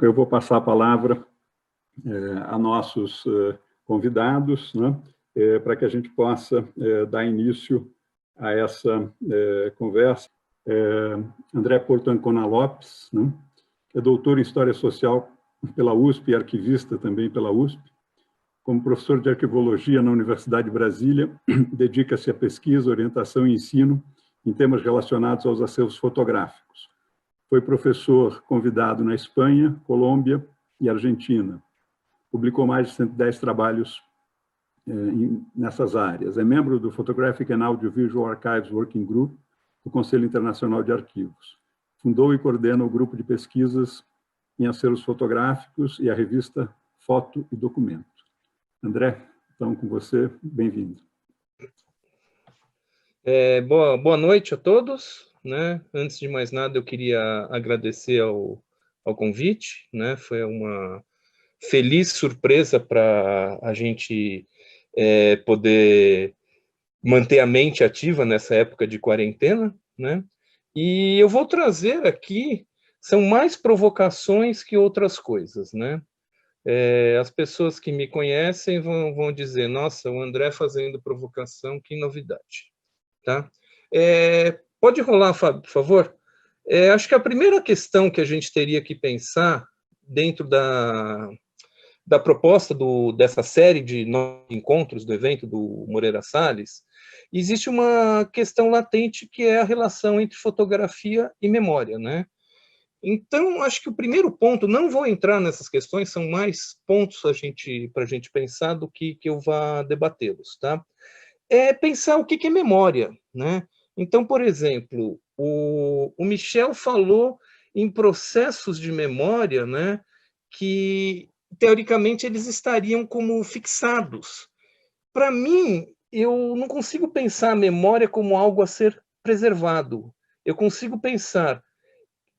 eu vou passar a palavra a nossos convidados, né, para que a gente possa dar início a essa conversa. André Porto Ancona Lopes, né, é doutor em História Social pela USP e arquivista também pela USP. Como professor de arquivologia na Universidade de Brasília, dedica-se à pesquisa, orientação e ensino em temas relacionados aos acervos fotográficos. Foi professor convidado na Espanha, Colômbia e Argentina. Publicou mais de 110 trabalhos nessas áreas. É membro do Photographic and Audiovisual Archives Working Group do Conselho Internacional de Arquivos. Fundou e coordena o grupo de pesquisas em acervos fotográficos e a revista Foto e Documento. André, então, com você, bem-vindo. Boa noite a todos, né? Antes de mais nada, eu queria agradecer ao convite, né? Foi uma feliz surpresa para a gente poder manter a mente ativa nessa época de quarentena, né? E eu vou trazer aqui, são mais provocações que outras coisas, né? As pessoas que me conhecem vão dizer, nossa, o André fazendo provocação, que novidade. Tá? Pode rolar, Fábio, por favor? Acho que a primeira questão que a gente teria que pensar dentro da proposta dessa série de encontros do evento do Moreira Salles, existe uma questão latente que é a relação entre fotografia e memória, né? Então, acho que o primeiro ponto, não vou entrar nessas questões, são mais pontos para a gente pensar do que eu vá debatê-los, tá? É pensar o que é memória, né? Então, por exemplo, o Michel falou em processos de memória, né, que, teoricamente, eles estariam como fixados. Para mim, eu não consigo pensar a memória como algo a ser preservado. Eu consigo pensar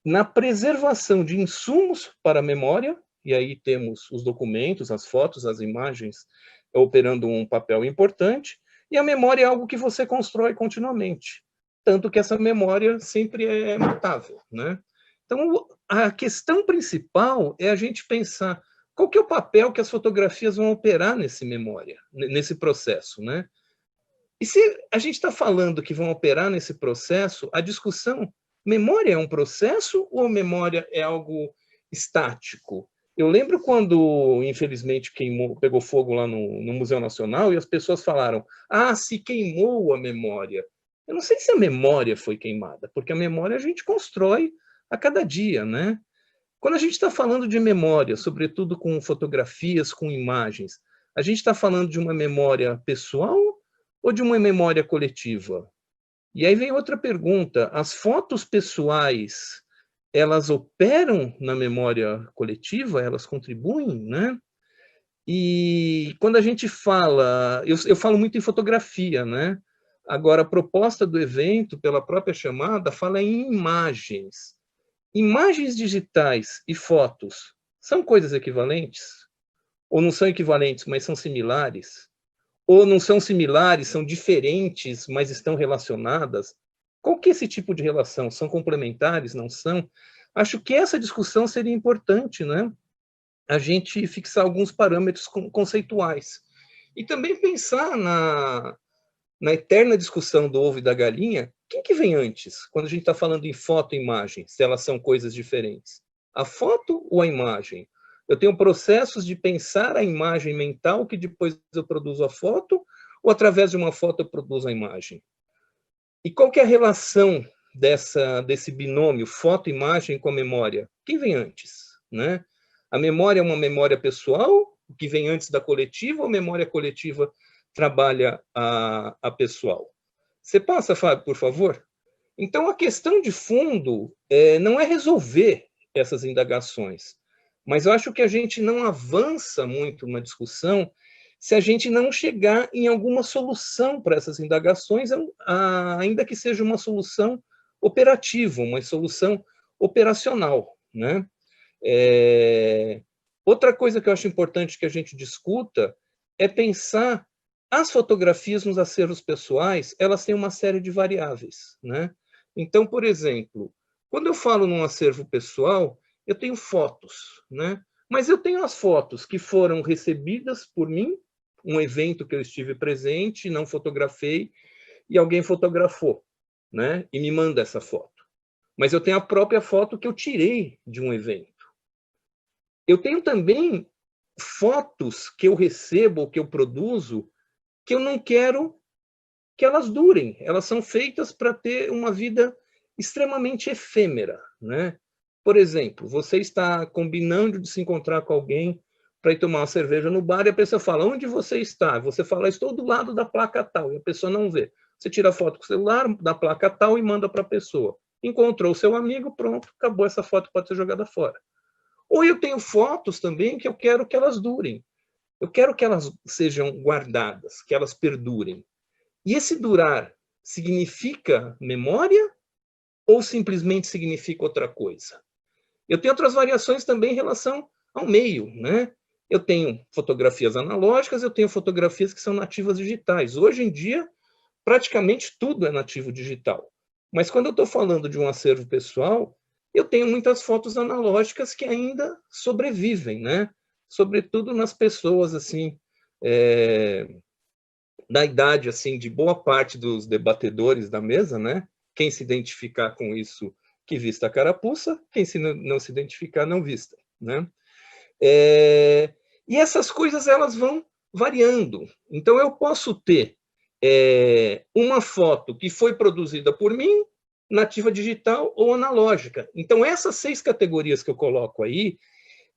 na preservação de insumos para a memória, e aí temos os documentos, as fotos, as imagens operando um papel importante, e a memória é algo que você constrói continuamente, tanto que essa memória sempre é mutável, né? Então, a questão principal é a gente pensar qual que é o papel que as fotografias vão operar nesse memória, nesse processo, né? E se a gente está falando que vão operar nesse processo, a discussão, memória é um processo ou memória é algo estático? Eu lembro quando, infelizmente, pegou fogo lá no Museu Nacional e as pessoas falaram, se queimou a memória. Eu não sei se a memória foi queimada, porque a memória a gente constrói a cada dia, né? Quando a gente está falando de memória, sobretudo com fotografias, com imagens, a gente está falando de uma memória pessoal ou de uma memória coletiva? E aí vem outra pergunta, as fotos pessoais, elas operam na memória coletiva? Elas contribuem, né? E quando a gente fala, eu falo muito em fotografia, né? Agora, a proposta do evento, pela própria chamada, fala em imagens. Imagens digitais e fotos são coisas equivalentes? Ou não são equivalentes, mas são similares? Ou não são similares, são diferentes, mas estão relacionadas? Qual que é esse tipo de relação? São complementares, não são? Acho que essa discussão seria importante, né? A gente fixar alguns parâmetros conceituais. E também pensar na eterna discussão do ovo e da galinha, quem que vem antes? Quando a gente está falando em foto e imagem, se elas são coisas diferentes. A foto ou a imagem? Eu tenho processos de pensar a imagem mental que depois eu produzo a foto, ou através de uma foto eu produzo a imagem? E qual que é a relação desse binômio foto-imagem com a memória? Quem vem antes, né? A memória é uma memória pessoal, que vem antes da coletiva, ou a memória coletiva trabalha a pessoal? Você passa, Fábio, por favor? Então, a questão de fundo não é resolver essas indagações, mas eu acho que a gente não avança muito na discussão se a gente não chegar em alguma solução para essas indagações, ainda que seja uma solução operativa, uma solução operacional, né? Outra coisa que eu acho importante que a gente discuta é pensar as fotografias nos acervos pessoais, elas têm uma série de variáveis, né? Então, por exemplo, quando eu falo num acervo pessoal, eu tenho fotos, né? Mas eu tenho as fotos que foram recebidas por mim, um evento que eu estive presente, não fotografei, e alguém fotografou, né? E me manda essa foto. Mas eu tenho a própria foto que eu tirei de um evento. Eu tenho também fotos que eu recebo, que eu produzo, que eu não quero que elas durem. Elas são feitas para ter uma vida extremamente efêmera, né? Por exemplo, você está combinando de se encontrar com alguém para ir tomar uma cerveja no bar e a pessoa fala, onde você está? Você fala, estou do lado da placa tal, e a pessoa não vê. Você tira a foto com o celular da placa tal e manda para a pessoa. Encontrou o seu amigo, pronto, acabou, essa foto pode ser jogada fora. Ou eu tenho fotos também que eu quero que elas durem. Eu quero que elas sejam guardadas, que elas perdurem. E esse durar significa memória ou simplesmente significa outra coisa? Eu tenho outras variações também em relação ao meio, né? Eu tenho fotografias analógicas, eu tenho fotografias que são nativas digitais. Hoje em dia, praticamente tudo é nativo digital. Mas quando eu estou falando de um acervo pessoal, eu tenho muitas fotos analógicas que ainda sobrevivem, né? Sobretudo nas pessoas assim, da idade assim de boa parte dos debatedores da mesa, né? Quem se identificar com isso, que vista a carapuça, quem não se identificar, não vista, né? E essas coisas elas vão variando. Então eu posso ter uma foto que foi produzida por mim, nativa digital ou analógica. Então essas 6 categorias que eu coloco aí,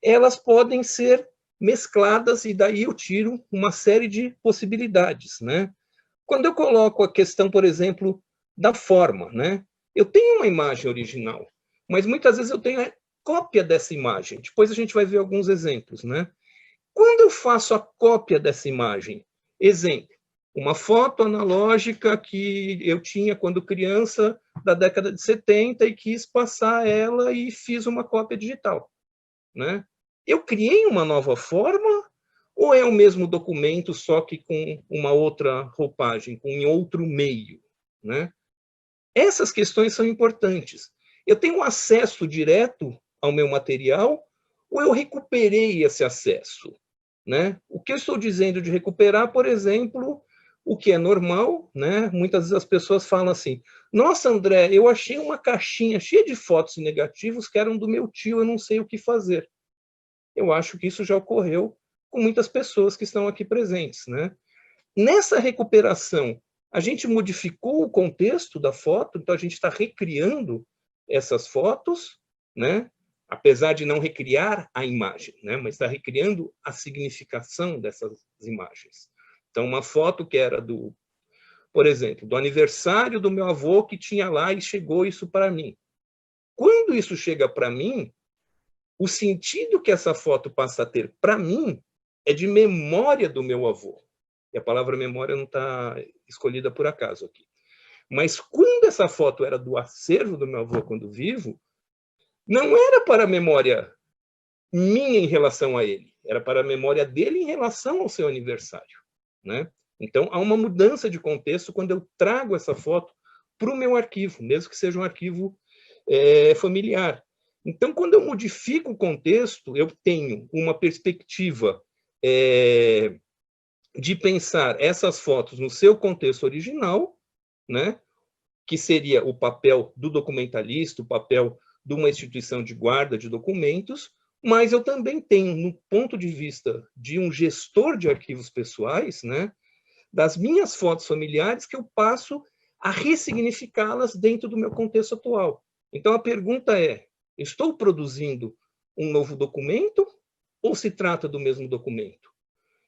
elas podem ser mescladas e daí eu tiro uma série de possibilidades, né? Quando eu coloco a questão, por exemplo, da forma, né? Eu tenho uma imagem original, mas muitas vezes eu tenho a cópia dessa imagem. Depois a gente vai ver alguns exemplos, né? Quando eu faço a cópia dessa imagem, exemplo, uma foto analógica que eu tinha quando criança da década de 70 e quis passar ela e fiz uma cópia digital, né? Eu criei uma nova forma ou é o mesmo documento, só que com uma outra roupagem, com outro meio, né? Essas questões são importantes. Eu tenho acesso direto ao meu material ou eu recuperei esse acesso, né? O que eu estou dizendo de recuperar, por exemplo, o que é normal, né? Muitas vezes as pessoas falam assim, nossa, André, eu achei uma caixinha cheia de fotos e negativos que eram do meu tio, eu não sei o que fazer. Eu acho que isso já ocorreu com muitas pessoas que estão aqui presentes, né? Nessa recuperação, a gente modificou o contexto da foto, então a gente está recriando essas fotos, né? Apesar de não recriar a imagem, né? Mas está recriando a significação dessas imagens. Então, uma foto que era por exemplo, do aniversário do meu avô que tinha lá e chegou isso para mim. Quando isso chega para mim, o sentido que essa foto passa a ter para mim é de memória do meu avô. E a palavra memória não está escolhida por acaso aqui. Mas quando essa foto era do acervo do meu avô quando vivo, não era para a memória minha em relação a ele, era para a memória dele em relação ao seu aniversário, né? Então, há uma mudança de contexto quando eu trago essa foto para o meu arquivo, mesmo que seja um arquivo familiar. Então, quando eu modifico o contexto, eu tenho uma perspectiva de pensar essas fotos no seu contexto original, né? Que seria o papel do documentalista, o papel de uma instituição de guarda de documentos, mas eu também tenho, no ponto de vista de um gestor de arquivos pessoais, né? Das minhas fotos familiares, que eu passo a ressignificá-las dentro do meu contexto atual. Então, a pergunta é, estou produzindo um novo documento ou se trata do mesmo documento?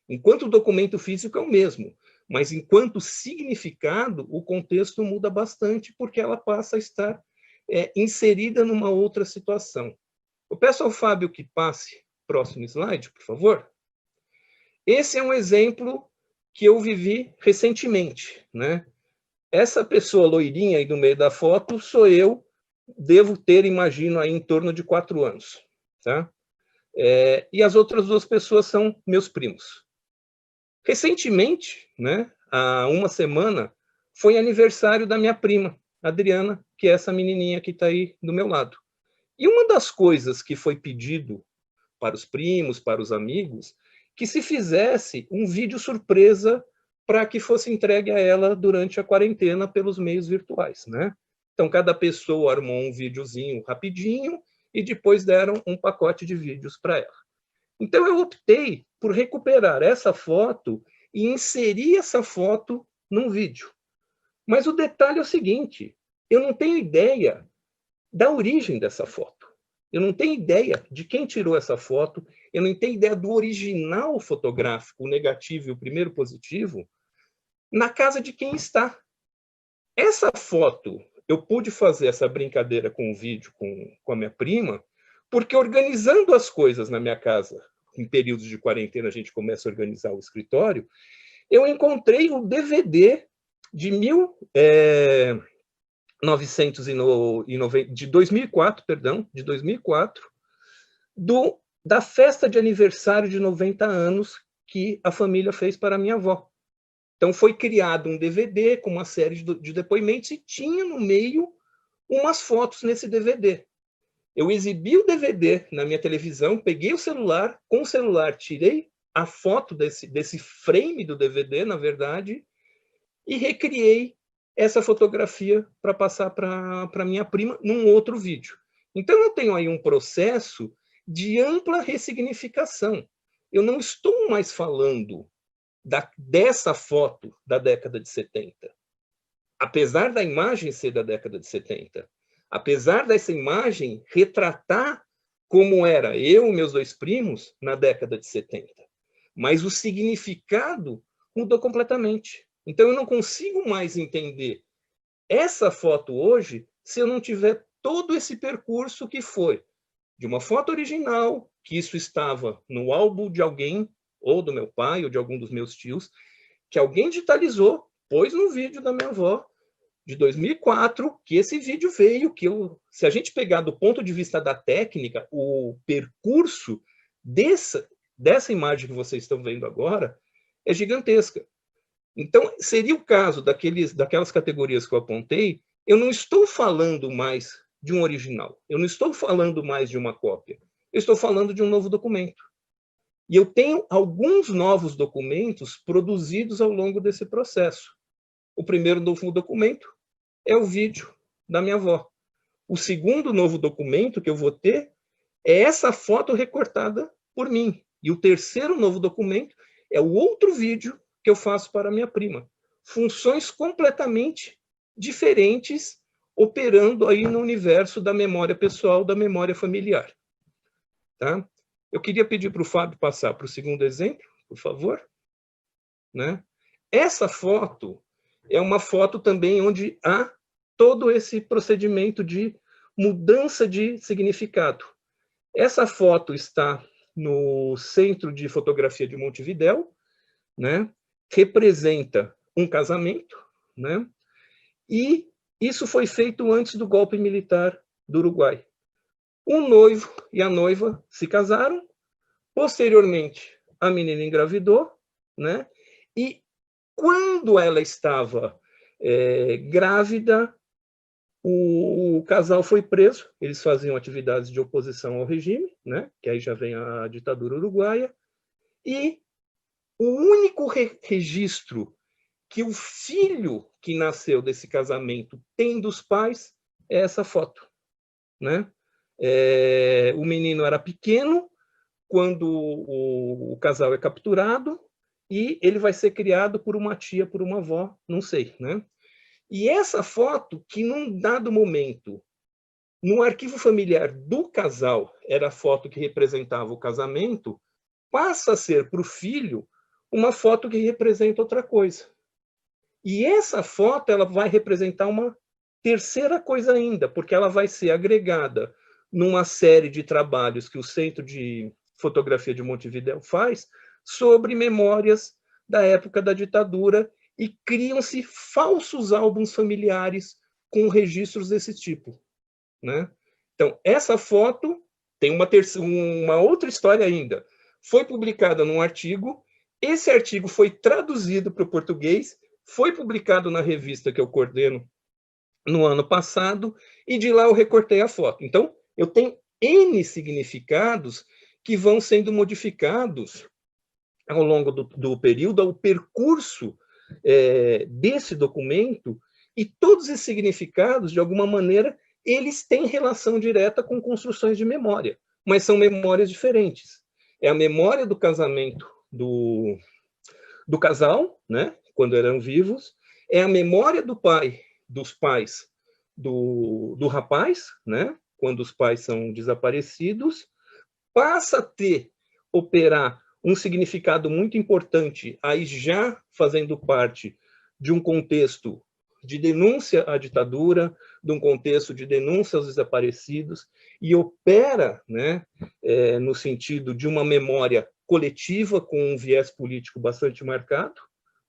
Enquanto o documento físico é o mesmo, mas enquanto significado, o contexto muda bastante porque ela passa a estar inserida numa outra situação. Eu peço ao Fábio que passe próximo slide, por favor. Esse é um exemplo que eu vivi recentemente, né? Essa pessoa loirinha aí no meio da foto sou eu, devo ter, imagino, aí em torno de 4 anos, tá? E as outras 2 pessoas são meus primos. Recentemente, né, há uma semana, foi aniversário da minha prima, Adriana, que é essa menininha que está aí do meu lado. E uma das coisas que foi pedido para os primos, para os amigos, que se fizesse um vídeo surpresa para que fosse entregue a ela durante a quarentena pelos meios virtuais, né? Então, cada pessoa armou um videozinho rapidinho e depois deram um pacote de vídeos para ela. Então, eu optei por recuperar essa foto e inserir essa foto num vídeo. Mas o detalhe é o seguinte, eu não tenho ideia da origem dessa foto. Eu não tenho ideia de quem tirou essa foto, eu não tenho ideia do original fotográfico, o negativo e o primeiro positivo, na casa de quem está. Essa foto, eu pude fazer essa brincadeira com o vídeo com a minha prima, porque organizando as coisas na minha casa, em períodos de quarentena a gente começa a organizar o escritório, eu encontrei o DVD de 2004, de 2004, da festa de aniversário de 90 anos que a família fez para a minha avó. Então, foi criado um DVD com uma série de depoimentos e tinha no meio umas fotos nesse DVD. Eu exibi o DVD na minha televisão, peguei o celular, com o celular tirei a foto desse frame do DVD, na verdade, e recriei essa fotografia para passar para minha prima num outro vídeo. Então, eu tenho aí um processo de ampla ressignificação. Eu não estou mais falando dessa foto da década de 70. Apesar da imagem ser da década de 70, apesar dessa imagem retratar como era eu e meus dois primos na década de 70. Mas o significado mudou completamente. Então, eu não consigo mais entender essa foto hoje se eu não tiver todo esse percurso que foi de uma foto original, que isso estava no álbum de alguém, ou do meu pai, ou de algum dos meus tios, que alguém digitalizou, pôs no vídeo da minha avó, de 2004, que esse vídeo veio, se a gente pegar do ponto de vista da técnica, o percurso dessa imagem que vocês estão vendo agora é gigantesca. Então, seria o caso daquelas categorias que eu apontei, eu não estou falando mais de um original, eu não estou falando mais de uma cópia, eu estou falando de um novo documento. E eu tenho alguns novos documentos produzidos ao longo desse processo. O primeiro novo documento é o vídeo da minha avó. O segundo novo documento que eu vou ter é essa foto recortada por mim. E o terceiro novo documento é o outro vídeo que eu faço para minha prima. Funções completamente diferentes operando aí no universo da memória pessoal, da memória familiar. Tá? Eu queria pedir para o Fábio passar para o segundo exemplo, por favor. Né? Essa foto é uma foto também onde há todo esse procedimento de mudança de significado. Essa foto está no Centro de Fotografia de Montevidéu, né? Representa um casamento, né? E isso foi feito antes do golpe militar do Uruguai. O noivo e a noiva se casaram, posteriormente a menina engravidou, né? E quando ela estava grávida, o casal foi preso, eles faziam atividades de oposição ao regime, né? Que aí já vem a ditadura uruguaia, e o único registro que o filho que nasceu desse casamento tem dos pais é essa foto, né? O menino era pequeno quando o casal é capturado e ele vai ser criado por uma tia, por uma avó, não sei, né? E essa foto, que num dado momento, no arquivo familiar do casal, era a foto que representava o casamento, passa a ser para o filho uma foto que representa outra coisa. E essa foto ela vai representar uma terceira coisa ainda, porque ela vai ser agregada numa série de trabalhos que o Centro de Fotografia de Montevidéu faz sobre memórias da época da ditadura e criam-se falsos álbuns familiares com registros desse tipo, né? Então, essa foto tem uma outra história ainda. Foi publicada num artigo, esse artigo foi traduzido para o português, foi publicado na revista que eu coordeno no ano passado, e de lá eu recortei a foto. Então, eu tenho N significados que vão sendo modificados ao longo do período, ao percurso desse documento, e todos esses significados, de alguma maneira, eles têm relação direta com construções de memória, mas são memórias diferentes. É a memória do casamento do casal, né, quando eram vivos, é a memória dos pais do rapaz, né, quando os pais são desaparecidos, passa a operar um significado muito importante, aí já fazendo parte de um contexto de denúncia à ditadura, de um contexto de denúncia aos desaparecidos, e opera, né, no sentido de uma memória coletiva com um viés político bastante marcado,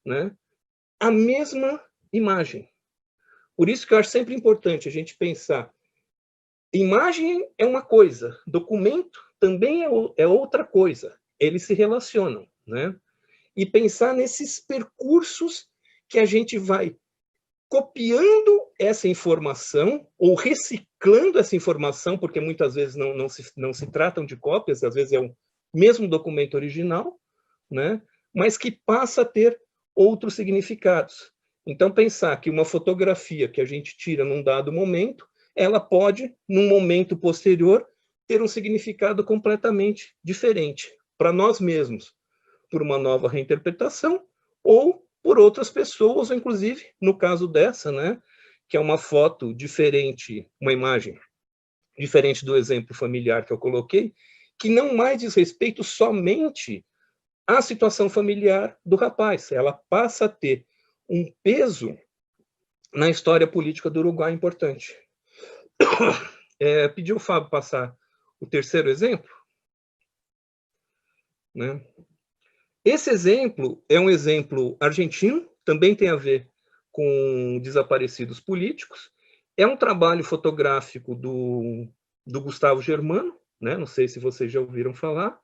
né, a mesma imagem. Por isso que eu acho sempre importante a gente pensar, imagem é uma coisa, documento também é outra coisa, eles se relacionam, né? E pensar nesses percursos que a gente vai copiando essa informação ou reciclando essa informação, porque muitas vezes não se tratam de cópias, às vezes é o mesmo documento original, né? Mas que passa a ter outros significados. Então, pensar que uma fotografia que a gente tira num dado momento, ela pode, num momento posterior, ter um significado completamente diferente para nós mesmos, por uma nova reinterpretação, ou por outras pessoas, ou inclusive, no caso dessa, né, que é uma foto diferente, uma imagem diferente do exemplo familiar que eu coloquei, que não mais diz respeito somente à situação familiar do rapaz, ela passa a ter um peso na história política do Uruguai importante. Pediu o Fábio passar o terceiro exemplo, né? Esse exemplo é um exemplo argentino, também tem a ver com desaparecidos políticos. É um trabalho fotográfico do Gustavo Germano, né? Não sei se vocês já ouviram falar.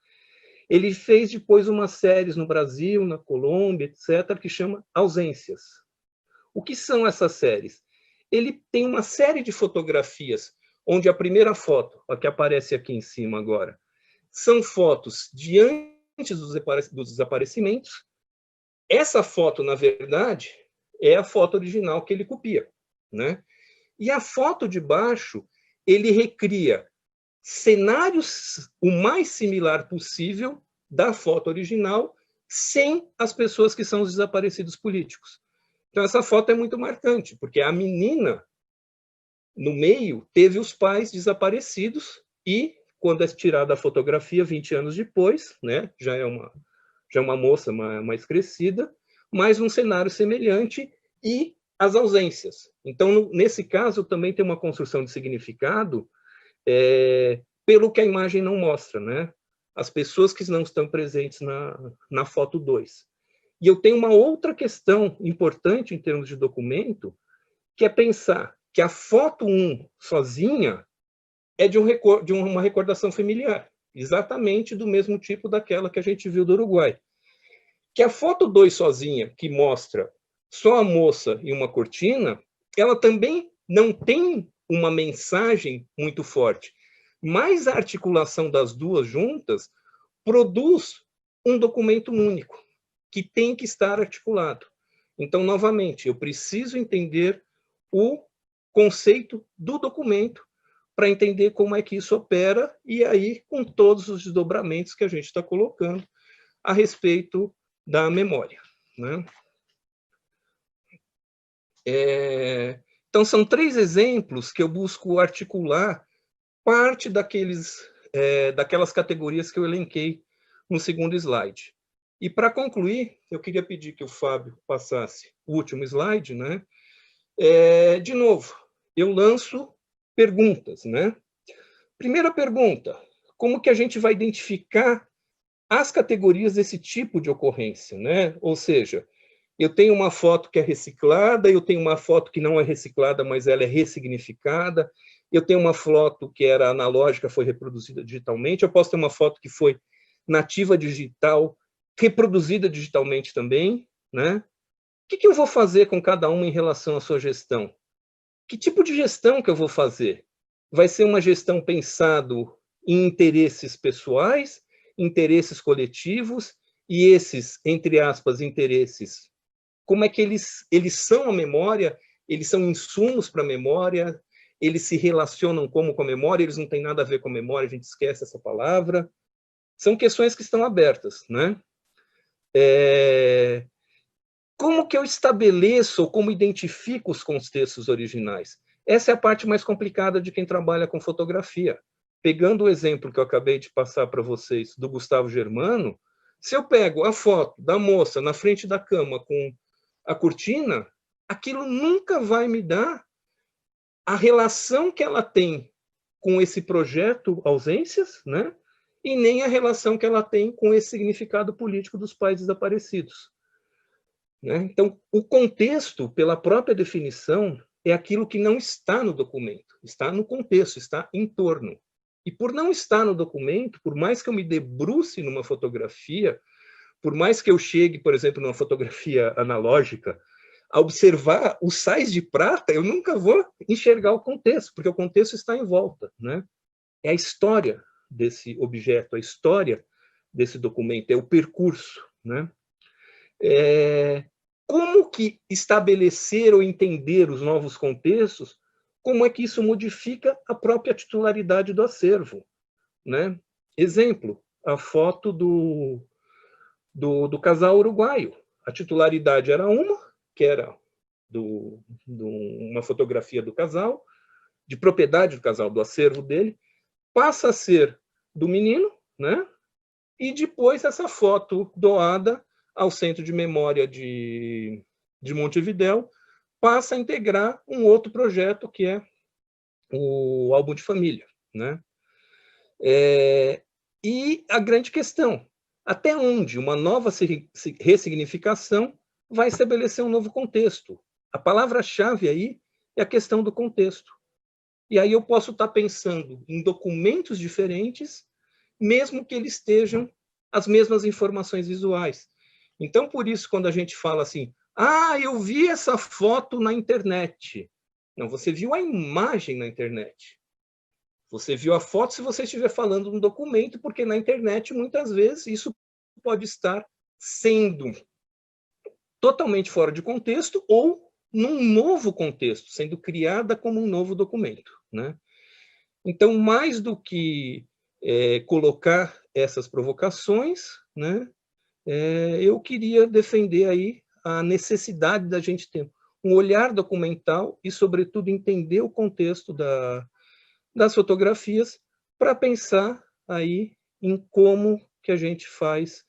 Ele fez depois umas séries no Brasil, na Colômbia, etc., que chama Ausências. O que são essas séries? Ele tem uma série de fotografias, onde a primeira foto, a que aparece aqui em cima agora, são fotos de antes dos desaparecimentos. Essa foto, na verdade, é a foto original que ele copia, né? E a foto de baixo, ele recria cenários o mais similar possível da foto original, sem as pessoas que são os desaparecidos políticos. Então, essa foto é muito marcante, porque a menina, no meio, teve os pais desaparecidos e, quando é tirada a fotografia, 20 anos depois, né, já é uma moça mais crescida, mas um cenário semelhante e as ausências. Então, nesse caso, também tem uma construção de significado pelo que a imagem não mostra, né? As pessoas que não estão presentes na foto 2. E eu tenho uma outra questão importante em termos de documento, que é pensar que a foto 1 sozinha é de uma recordação familiar, exatamente do mesmo tipo daquela que a gente viu do Uruguai. Que a foto 2 sozinha, que mostra só a moça e uma cortina, ela também não tem uma mensagem muito forte, mas a articulação das duas juntas produz um documento único, que tem que estar articulado. Então, novamente, eu preciso entender o conceito do documento para entender como é que isso opera, e aí com todos os desdobramentos que a gente está colocando a respeito da memória, né? Então, são 3 exemplos que eu busco articular parte daquelas categorias que eu elenquei no segundo slide. E, para concluir, eu queria pedir que o Fábio passasse o último slide, né? De novo, eu lanço perguntas, né? Primeira pergunta, como que a gente vai identificar as categorias desse tipo de ocorrência, né? Ou seja, eu tenho uma foto que é reciclada, eu tenho uma foto que não é reciclada, mas ela é ressignificada, eu tenho uma foto que era analógica, foi reproduzida digitalmente, eu posso ter uma foto que foi nativa digital, reproduzida digitalmente também, né? O que eu vou fazer com cada uma em relação à sua gestão? Que tipo de gestão que eu vou fazer? vai ser uma gestão pensado em interesses pessoais, interesses coletivos, e esses, entre aspas, interesses, como é que eles são a memória, eles são insumos para a memória, eles se relacionam como com a memória, eles não têm nada a ver com a memória, a gente esquece essa palavra. São questões que estão abertas, né? Como que eu estabeleço ou como identifico os contextos originais? Essa é a parte mais complicada de quem trabalha com fotografia. Pegando o exemplo que eu acabei de passar para vocês do Gustavo Germano, se eu pego a foto da moça na frente da cama com a cortina, aquilo nunca vai me dar a relação que ela tem com esse projeto Ausências, né? E nem a relação que ela tem com esse significado político dos pais desaparecidos. Né? Então, o contexto, pela própria definição, é aquilo que não está no documento, está no contexto, está em torno. E por não estar no documento, por mais que eu me debruce numa fotografia, por mais que eu chegue, por exemplo, numa fotografia analógica, a observar os sais de prata, eu nunca vou enxergar o contexto, porque o contexto está em volta. Né? É a história desse objeto, a história desse documento, é o percurso. Né? Como que estabelecer ou entender os novos contextos, como é que isso modifica a própria titularidade do acervo. Né? Exemplo, a foto do casal uruguaio. A titularidade era uma, que era uma fotografia do casal, de propriedade do casal, do acervo dele, passa a ser do menino, né? E depois essa foto doada ao Centro de Memória de Montevidéu passa a integrar um outro projeto, que é o álbum de família. Né? E a grande questão, até onde uma nova ressignificação vai estabelecer um novo contexto? A palavra-chave aí é a questão do contexto. E aí eu posso estar pensando em documentos diferentes, mesmo que eles estejam as mesmas informações visuais. Então, por isso, quando a gente fala assim, eu vi essa foto na internet. Não, você viu a imagem na internet. Você viu a foto se você estiver falando no documento, porque na internet, muitas vezes, isso pode estar sendo totalmente fora de contexto ou num novo contexto, sendo criada como um novo documento. Né? Então, mais do que colocar essas provocações, né, eu queria defender aí a necessidade da gente ter um olhar documental e, sobretudo, entender o contexto das fotografias para pensar aí em como que a gente faz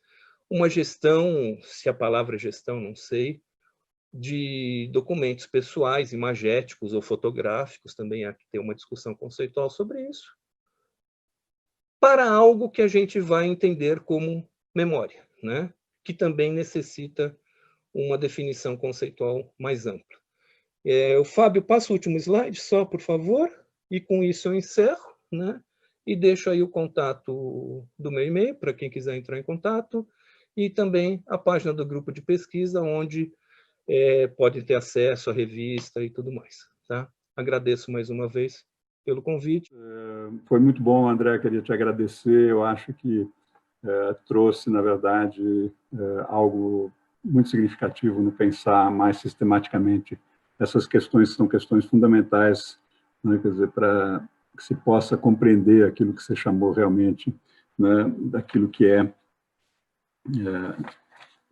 uma gestão, se a palavra é gestão, não sei, de documentos pessoais, imagéticos ou fotográficos, também há que ter uma discussão conceitual sobre isso, para algo que a gente vai entender como memória, né? Que também necessita uma definição conceitual mais ampla. O Fábio, passa o último slide, só, por favor, e com isso eu encerro, né? E deixo aí o contato do meu e-mail, para quem quiser entrar em contato, e também a página do grupo de pesquisa, onde pode ter acesso à revista e tudo mais. Tá? Agradeço mais uma vez pelo convite. Foi muito bom, André, queria te agradecer. Eu acho que trouxe, na verdade, algo muito significativo no pensar mais sistematicamente essas questões, que são questões fundamentais, né, quer dizer, para que se possa compreender aquilo que você chamou realmente, né, daquilo que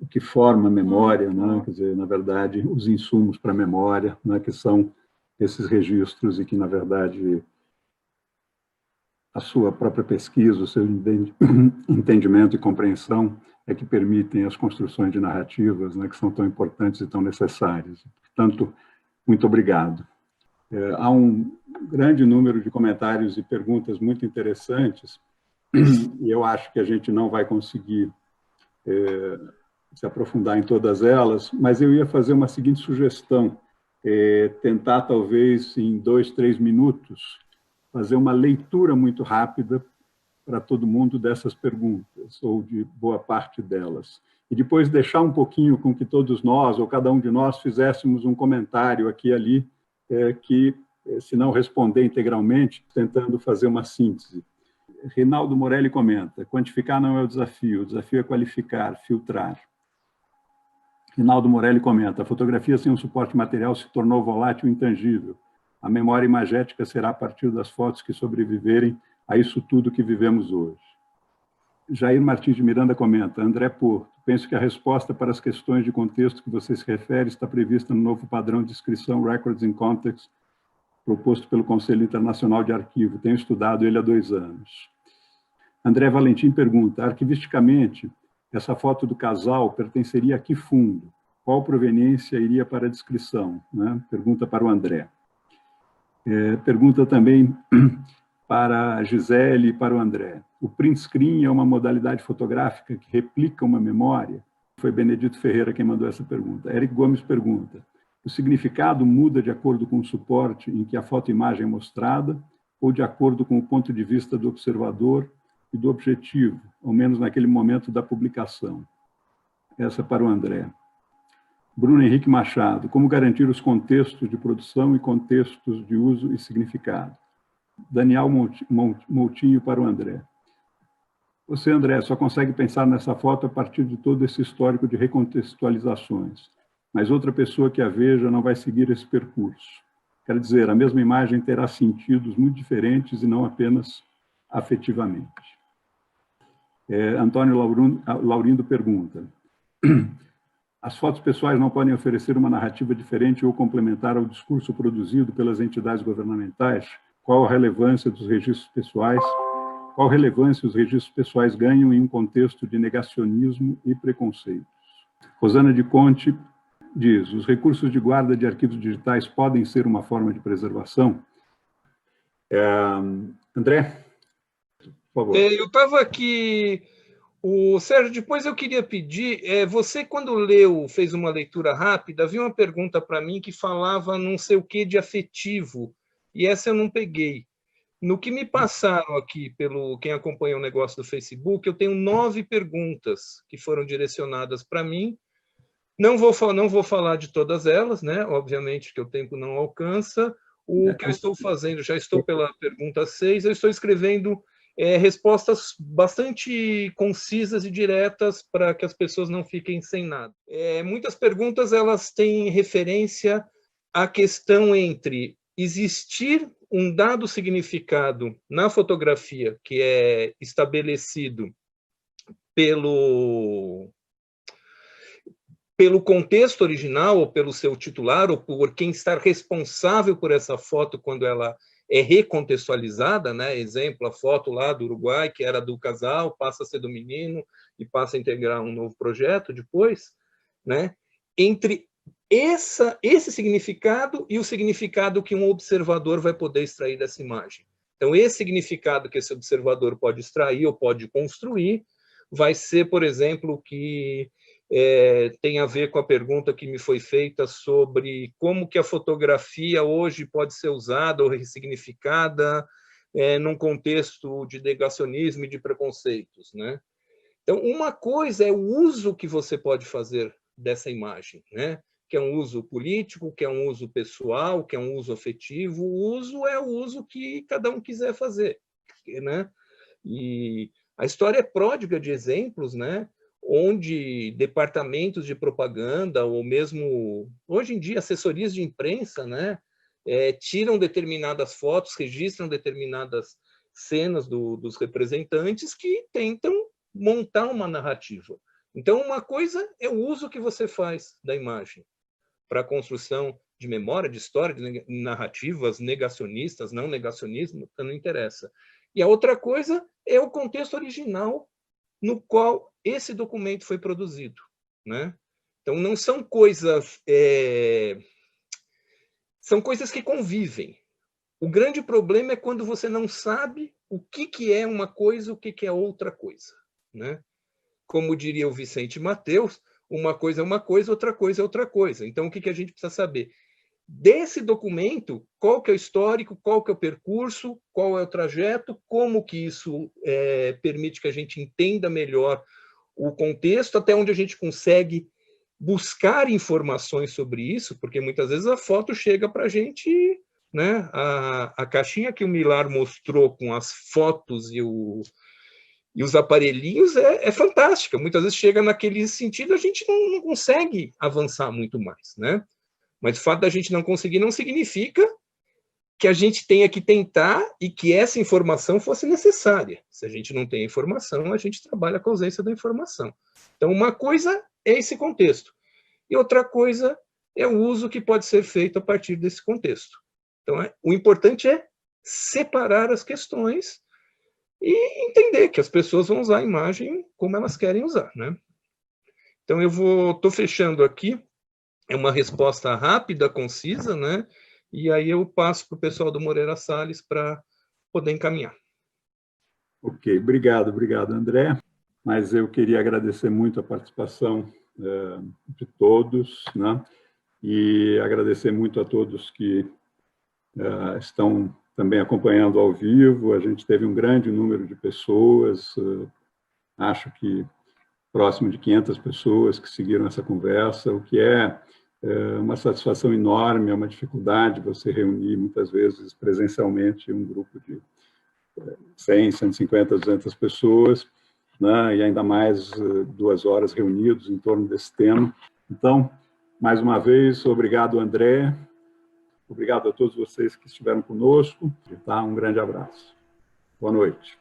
o que forma a memória, né? Quer dizer, na verdade, os insumos para a memória, né? Que são esses registros e que, na verdade, a sua própria pesquisa, o seu entendimento e compreensão é que permitem as construções de narrativas, né? Que são tão importantes e tão necessárias. Portanto, muito obrigado. Há um grande número de comentários e perguntas muito interessantes, e eu acho que a gente não vai conseguir se aprofundar em todas elas, mas eu ia fazer uma seguinte sugestão, tentar, talvez, em 2, 3 minutos, fazer uma leitura muito rápida para todo mundo dessas perguntas, ou de boa parte delas, e depois deixar um pouquinho com que todos nós, ou cada um de nós, fizéssemos um comentário aqui e ali, que se não responder integralmente, tentando fazer uma síntese. Rinaldo Morelli comenta: quantificar não é o desafio é qualificar, filtrar. Rinaldo Morelli comenta: a fotografia sem um suporte material se tornou volátil e intangível. A memória imagética será a partir das fotos que sobreviverem a isso tudo que vivemos hoje. Jair Martins de Miranda comenta: André Porto, penso que a resposta para as questões de contexto que você se refere está prevista no novo padrão de inscrição Records in Context, proposto pelo Conselho Internacional de Arquivo. Tenho estudado ele há 2 anos. André Valentim pergunta: arquivisticamente, essa foto do casal pertenceria a que fundo? Qual proveniência iria para a descrição? Né? Pergunta para o André. Pergunta também para a Gisele e para o André. O print screen é uma modalidade fotográfica que replica uma memória? Foi Benedito Ferreira quem mandou essa pergunta. Eric Gomes pergunta: o significado muda de acordo com o suporte em que a fotoimagem é mostrada ou de acordo com o ponto de vista do observador e do objetivo, ao menos naquele momento da publicação? Essa para o André. Bruno Henrique Machado: como garantir os contextos de produção e contextos de uso e significado? Daniel Moutinho para o André. Você, André, só consegue pensar nessa foto a partir de todo esse histórico de recontextualizações, mas outra pessoa que a veja não vai seguir esse percurso. Quer dizer, a mesma imagem terá sentidos muito diferentes e não apenas afetivamente. Antônio Laurindo pergunta: as fotos pessoais não podem oferecer uma narrativa diferente ou complementar ao discurso produzido pelas entidades governamentais? Qual a relevância dos registros pessoais? Qual relevância os registros pessoais ganham em um contexto de negacionismo e preconceitos? Rosana de Conte diz: os recursos de guarda de arquivos digitais podem ser uma forma de preservação? André, por favor. Eu estava aqui... O Sérgio, depois eu queria pedir, você quando leu, fez uma leitura rápida, havia uma pergunta para mim que falava não sei o que de afetivo, e essa eu não peguei. No que me passaram aqui, pelo quem acompanha o negócio do Facebook, eu tenho 9 perguntas que foram direcionadas para mim. Não vou falar de todas elas, né? Obviamente que o tempo não alcança. O que eu estou fazendo, já estou pela pergunta 6, eu estou escrevendo respostas bastante concisas e diretas para que as pessoas não fiquem sem nada. Muitas perguntas elas têm referência à questão entre existir um dado significado na fotografia que é estabelecido pelo contexto original, ou pelo seu titular, ou por quem está responsável por essa foto quando ela é recontextualizada, né? Exemplo, a foto lá do Uruguai, que era do casal, passa a ser do menino e passa a integrar um novo projeto depois, né? Entre esse significado e o significado que um observador vai poder extrair dessa imagem. Então, esse significado que esse observador pode extrair ou pode construir vai ser, por exemplo, que tem a ver com a pergunta que me foi feita sobre como que a fotografia hoje pode ser usada ou ressignificada num contexto de negacionismo e de preconceitos, né? Então, uma coisa é o uso que você pode fazer dessa imagem, né? Que é um uso político, que é um uso pessoal, que é um uso afetivo. O uso é o uso que cada um quiser fazer, né? E a história é pródiga de exemplos, né? Onde departamentos de propaganda, ou mesmo, hoje em dia, assessorias de imprensa, né? Tiram determinadas fotos, registram determinadas cenas dos representantes que tentam montar uma narrativa. Então, uma coisa é o uso que você faz da imagem para a construção de memória, de história, de narrativas negacionistas, não negacionismo, não interessa. E a outra coisa é o contexto original no qual esse documento foi produzido, né? Então, não são coisas... são coisas que convivem. O grande problema é quando você não sabe o que é uma coisa, o que é outra coisa, né? Como diria o Vicente Mateus, uma coisa é uma coisa, outra coisa é outra coisa. Então, o que a gente precisa saber? Desse documento, qual que é o histórico, qual que é o percurso, qual é o trajeto, como que isso permite que a gente entenda melhor o contexto, até onde a gente consegue buscar informações sobre isso, porque muitas vezes a foto chega para a gente né? A caixinha que o Millar mostrou com as fotos e os aparelhinhos é fantástica. Muitas vezes chega naquele sentido, a gente não consegue avançar muito mais, né? Mas o fato da gente não conseguir não significa que a gente tenha que tentar e que essa informação fosse necessária. Se a gente não tem informação, a gente trabalha com a ausência da informação. Então, uma coisa é esse contexto, e outra coisa é o uso que pode ser feito a partir desse contexto. Então, o importante é separar as questões e entender que as pessoas vão usar a imagem como elas querem usar, né? Então, estou fechando aqui, é uma resposta rápida, concisa, né? E aí eu passo para o pessoal do Moreira Salles para poder encaminhar. Ok, obrigado, André. Mas eu queria agradecer muito a participação de todos, né? E agradecer muito a todos que estão também acompanhando ao vivo. A gente teve um grande número de pessoas, acho que próximo de 500 pessoas que seguiram essa conversa, o que é uma satisfação enorme, é uma dificuldade você reunir, muitas vezes, presencialmente, um grupo de 100, 150, 200 pessoas, né? E ainda mais 2 horas reunidos em torno desse tema. Então, mais uma vez, obrigado, André. Obrigado a todos vocês que estiveram conosco. Tá? Um grande abraço. Boa noite.